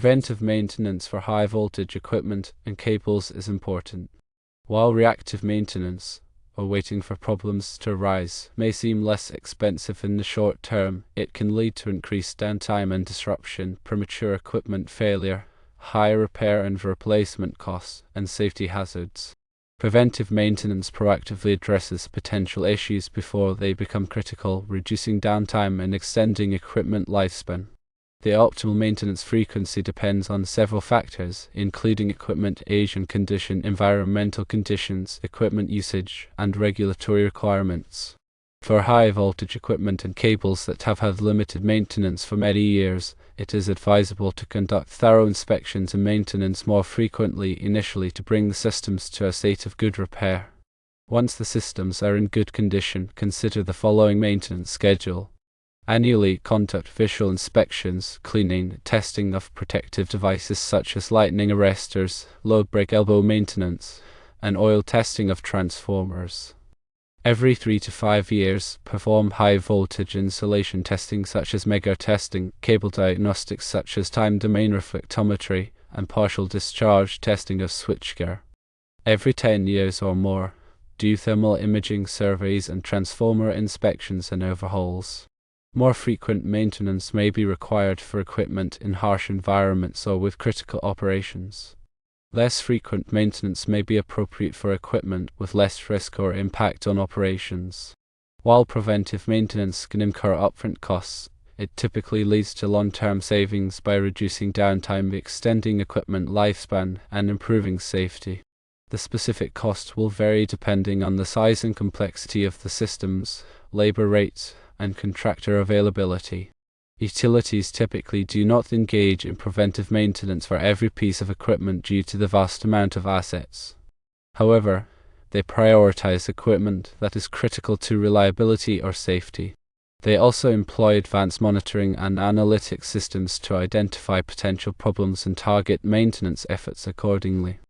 Preventive maintenance for high-voltage equipment and cables is important. While reactive maintenance, or waiting for problems to arise, may seem less expensive in the short term, it can lead to increased downtime and disruption, premature equipment failure, high repair and replacement costs, and safety hazards. Preventive maintenance proactively addresses potential issues before they become critical, reducing downtime and extending equipment lifespan. The optimal maintenance frequency depends on several factors, including equipment age and condition, environmental conditions, equipment usage, and regulatory requirements. For high-voltage equipment and cables that have had limited maintenance for many years, it is advisable to conduct thorough inspections and maintenance more frequently initially to bring the systems to a state of good repair. Once the systems are in good condition, consider the following maintenance schedule. Annually conduct visual inspections, cleaning, testing of protective devices such as lightning arresters, load break elbow maintenance, and oil testing of transformers. Every 3 to 5 years, perform high-voltage insulation testing such as mega testing, cable diagnostics such as time domain reflectometry, and partial discharge testing of switchgear. Every 10 years or more, do thermal imaging surveys and transformer inspections and overhauls. More frequent maintenance may be required for equipment in harsh environments or with critical operations. Less frequent maintenance may be appropriate for equipment with less risk or impact on operations. While preventive maintenance can incur upfront costs, it typically leads to long-term savings by reducing downtime, extending equipment lifespan, and improving safety. The specific cost will vary depending on the size and complexity of the systems, labor rates, and contractor availability. Utilities typically do not engage in preventive maintenance for every piece of equipment due to the vast amount of assets. However, they prioritize equipment that is critical to reliability or safety. They also employ advanced monitoring and analytics systems to identify potential problems and target maintenance efforts accordingly.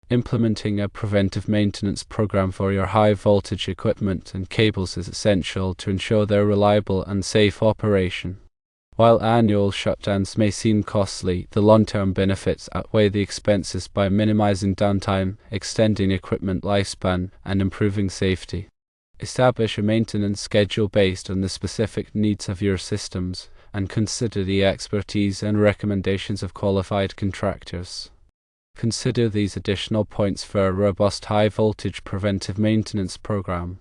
Implementing a preventive maintenance program for your high-voltage equipment and cables is essential to ensure their reliable and safe operation. While annual shutdowns may seem costly, the long-term benefits outweigh the expenses by minimizing downtime, extending equipment lifespan, and improving safety. Establish a maintenance schedule based on the specific needs of your systems, and consider the expertise and recommendations of qualified contractors. Consider these additional points for a robust high-voltage preventive maintenance program.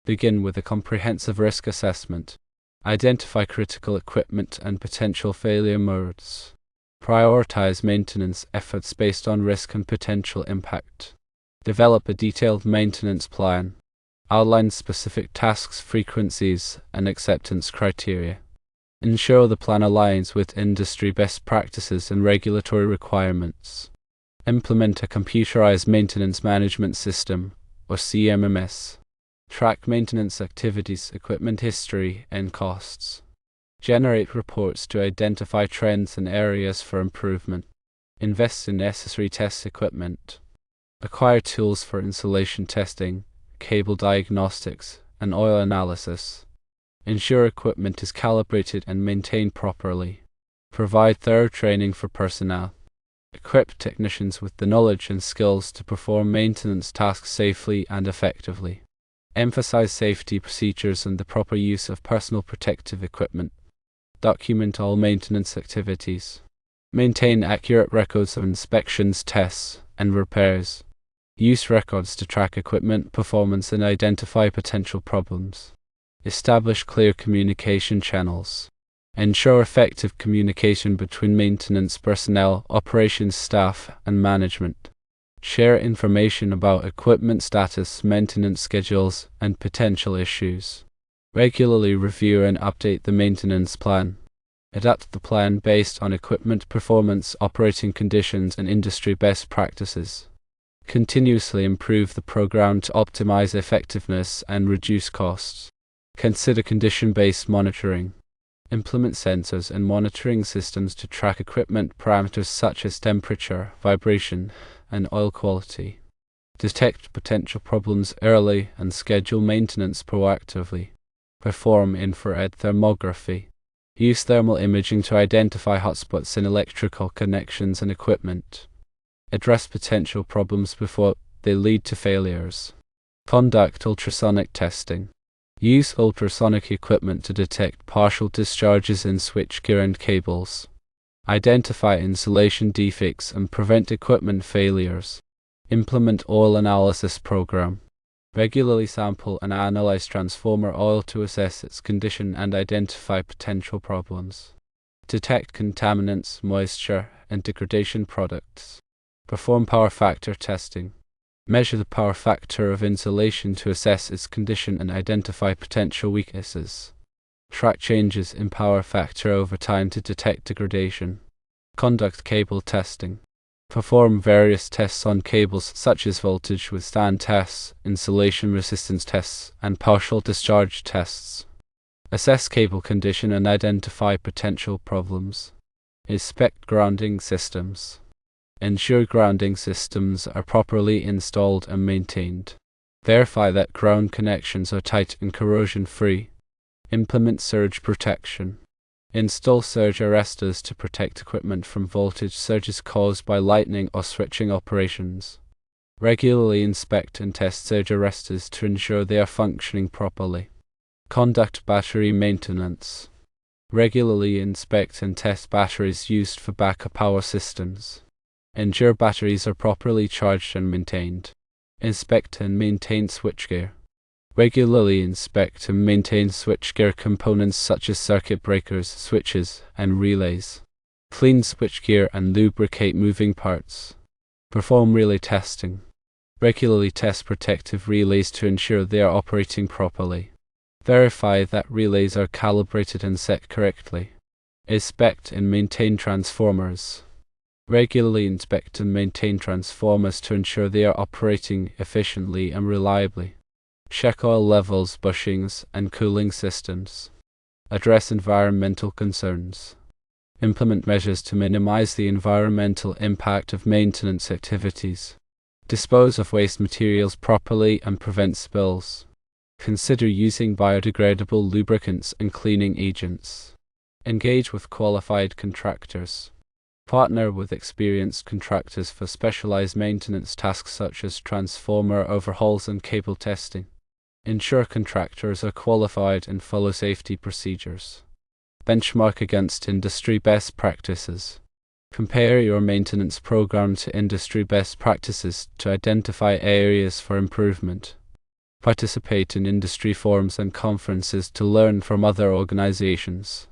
Begin with a comprehensive risk assessment. Identify critical equipment and potential failure modes. Prioritize maintenance efforts based on risk and potential impact. Develop a detailed maintenance plan. Outline specific tasks, frequencies, and acceptance criteria. Ensure the plan aligns with industry best practices and regulatory requirements. Implement a computerized maintenance management system, or CMMS. Track maintenance activities, equipment history, and costs. Generate reports to identify trends and areas for improvement. Invest in necessary test equipment. Acquire tools for insulation testing, cable diagnostics, and oil analysis. Ensure equipment is calibrated and maintained properly. Provide thorough training for personnel. Equip technicians with the knowledge and skills to perform maintenance tasks safely and effectively. Emphasize safety procedures and the proper use of personal protective equipment. Document all maintenance activities. Maintain accurate records of inspections, tests, and repairs. Use records to track equipment performance and identify potential problems. Establish clear communication channels. Ensure effective communication between maintenance personnel, operations staff, and management. Share information about equipment status, maintenance schedules, and potential issues. Regularly review and update the maintenance plan. Adapt the plan based on equipment performance, operating conditions, and industry best practices. Continuously improve the program to optimize effectiveness and reduce costs. Consider condition-based monitoring. Implement sensors and monitoring systems to track equipment parameters such as temperature, vibration, and oil quality. Detect potential problems early and schedule maintenance proactively. Perform infrared thermography. Use thermal imaging to identify hotspots in electrical connections and equipment. Address potential problems before they lead to failures. Conduct ultrasonic testing. Use ultrasonic equipment to detect partial discharges in switchgear and cables. Identify insulation defects and prevent equipment failures. Implement oil analysis program. Regularly sample and analyze transformer oil to assess its condition and identify potential problems. Detect contaminants, moisture, and degradation products. Perform power factor testing. Measure the power factor of insulation to assess its condition and identify potential weaknesses. Track changes in power factor over time to detect degradation. Conduct cable testing. Perform various tests on cables such as voltage withstand tests, insulation resistance tests, and partial discharge tests. Assess cable condition and identify potential problems. Inspect grounding systems. Ensure grounding systems are properly installed and maintained. Verify that ground connections are tight and corrosion-free. Implement surge protection. Install surge arresters to protect equipment from voltage surges caused by lightning or switching operations. Regularly inspect and test surge arresters to ensure they are functioning properly. Conduct battery maintenance. Regularly inspect and test batteries used for backup power systems. Ensure batteries are properly charged and maintained. Inspect and maintain switchgear. Regularly inspect and maintain switchgear components such as circuit breakers, switches, and relays. Clean switchgear and lubricate moving parts. Perform relay testing. Regularly test protective relays to ensure they are operating properly. Verify that relays are calibrated and set correctly. Inspect and maintain transformers. Regularly inspect and maintain transformers to ensure they are operating efficiently and reliably. Check oil levels, bushings, and cooling systems. Address environmental concerns. Implement measures to minimize the environmental impact of maintenance activities. Dispose of waste materials properly and prevent spills. Consider using biodegradable lubricants and cleaning agents. Engage with qualified contractors. Partner with experienced contractors for specialized maintenance tasks such as transformer overhauls and cable testing. Ensure contractors are qualified and follow safety procedures. Benchmark against industry best practices. Compare your maintenance program to industry best practices to identify areas for improvement. Participate in industry forums and conferences to learn from other organizations.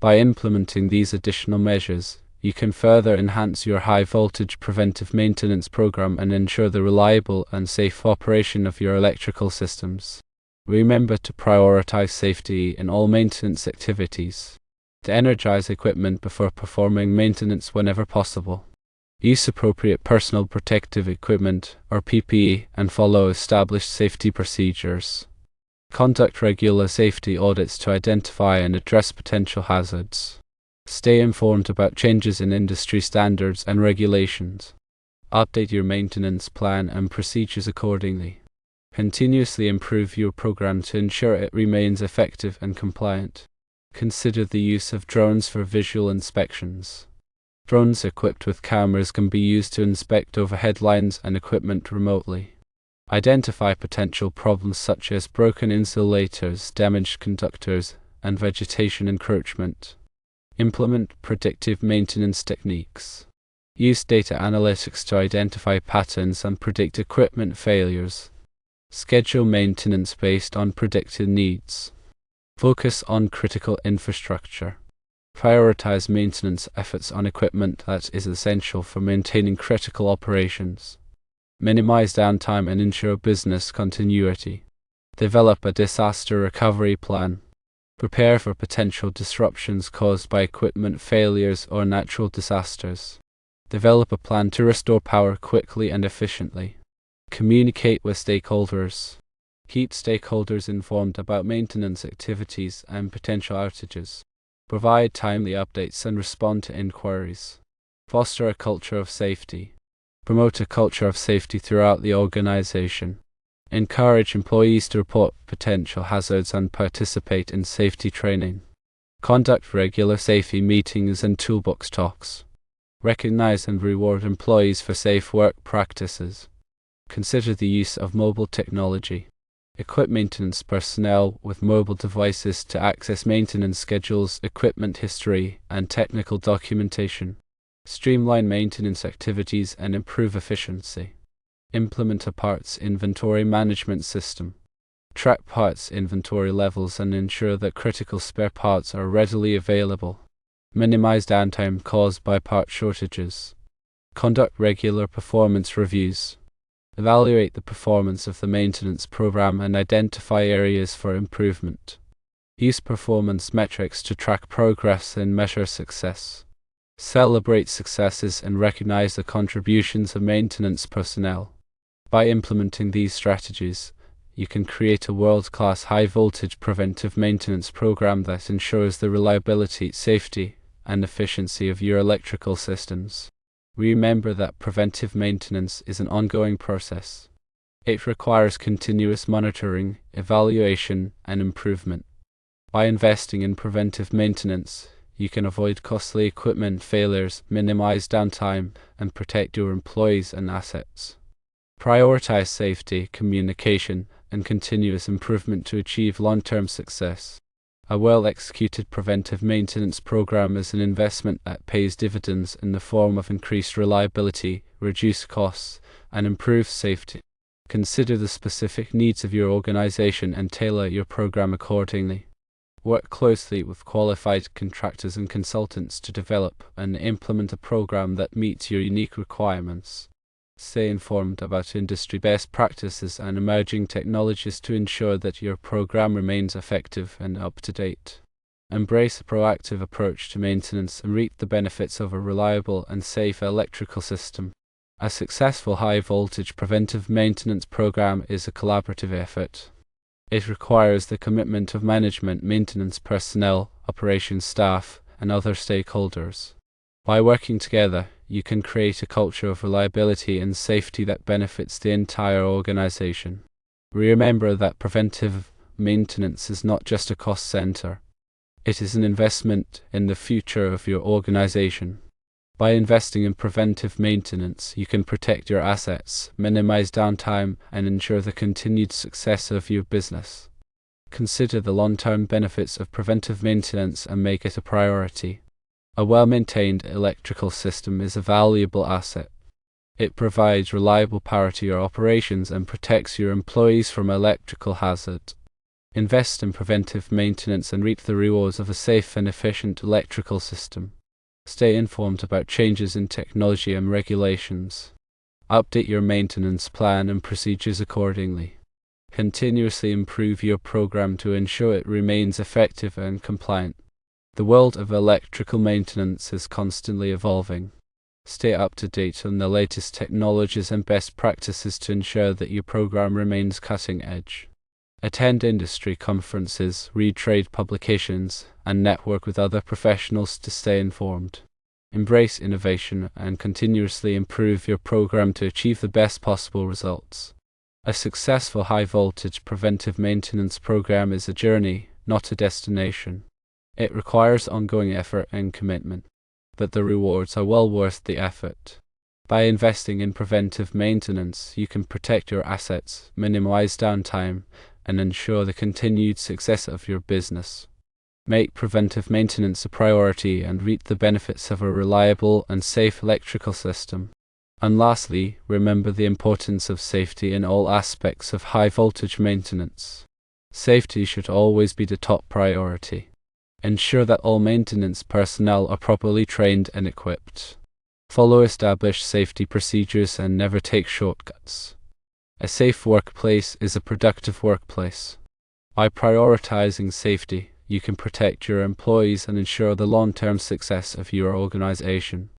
By implementing these additional measures, you can further enhance your high-voltage preventive maintenance program and ensure the reliable and safe operation of your electrical systems. Remember to prioritize safety in all maintenance activities. To energize equipment before performing maintenance whenever possible. Use appropriate personal protective equipment, or PPE, and follow established safety procedures. Conduct regular safety audits to identify and address potential hazards. Stay informed about changes in industry standards and regulations. Update your maintenance plan and procedures accordingly. Continuously improve your program to ensure it remains effective and compliant. Consider the use of drones for visual inspections. Drones equipped with cameras can be used to inspect overhead lines and equipment remotely. Identify potential problems such as broken insulators, damaged conductors, and vegetation encroachment. Implement predictive maintenance techniques. Use data analytics to identify patterns and predict equipment failures. Schedule maintenance based on predicted needs. Focus on critical infrastructure. Prioritize maintenance efforts on equipment that is essential for maintaining critical operations. Minimize downtime and ensure business continuity. Develop a disaster recovery plan. Prepare for potential disruptions caused by equipment failures or natural disasters. Develop a plan to restore power quickly and efficiently. Communicate with stakeholders. Keep stakeholders informed about maintenance activities and potential outages. Provide timely updates and respond to inquiries. Foster a culture of safety. Promote a culture of safety throughout the organization. Encourage employees to report potential hazards and participate in safety training. Conduct regular safety meetings and toolbox talks. Recognize and reward employees for safe work practices. Consider the use of mobile technology. Equip maintenance personnel with mobile devices to access maintenance schedules, equipment history, and technical documentation. Streamline maintenance activities and improve efficiency. Implement a parts inventory management system. Track parts inventory levels and ensure that critical spare parts are readily available. Minimize downtime caused by part shortages. Conduct regular performance reviews. Evaluate the performance of the maintenance program and identify areas for improvement. Use performance metrics to track progress and measure success. Celebrate successes and recognize the contributions of maintenance personnel. By implementing these strategies, you can create a world-class high-voltage preventive maintenance program that ensures the reliability, safety, and efficiency of your electrical systems. Remember that preventive maintenance is an ongoing process. It requires continuous monitoring, evaluation, and improvement. By investing in preventive maintenance, you can avoid costly equipment failures, minimize downtime, and protect your employees and assets. Prioritize safety, communication, and continuous improvement to achieve long-term success. A well-executed preventive maintenance program is an investment that pays dividends in the form of increased reliability, reduced costs, and improved safety. Consider the specific needs of your organization and tailor your program accordingly. Work closely with qualified contractors and consultants to develop and implement a program that meets your unique requirements. Stay informed about industry best practices and emerging technologies to ensure that your program remains effective and up to date. Embrace a proactive approach to maintenance and reap the benefits of a reliable and safe electrical system. A successful high-voltage preventive maintenance program is a collaborative effort. It requires the commitment of management, maintenance personnel, operations staff, and other stakeholders. By working together, you can create a culture of reliability and safety that benefits the entire organization. Remember that preventive maintenance is not just a cost center. It is an investment in the future of your organization. By investing in preventive maintenance, you can protect your assets, minimize downtime, and ensure the continued success of your business. Consider the long-term benefits of preventive maintenance and make it a priority. A well-maintained electrical system is a valuable asset. It provides reliable power to your operations and protects your employees from electrical hazard. Invest in preventive maintenance and reap the rewards of a safe and efficient electrical system. Stay informed about changes in technology and regulations. Update your maintenance plan and procedures accordingly. Continuously improve your program to ensure it remains effective and compliant. The world of electrical maintenance is constantly evolving. Stay up to date on the latest technologies and best practices to ensure that your program remains cutting edge. Attend industry conferences, read trade publications, and network with other professionals to stay informed. Embrace innovation and continuously improve your program to achieve the best possible results. A successful high-voltage preventive maintenance program is a journey, not a destination. It requires ongoing effort and commitment, but the rewards are well worth the effort. By investing in preventive maintenance, you can protect your assets, minimize downtime, and ensure the continued success of your business. Make preventive maintenance a priority and reap the benefits of a reliable and safe electrical system. And lastly, remember the importance of safety in all aspects of high-voltage maintenance. Safety should always be the top priority. Ensure that all maintenance personnel are properly trained and equipped. Follow established safety procedures and never take shortcuts. A safe workplace is a productive workplace. By prioritizing safety, you can protect your employees and ensure the long-term success of your organization.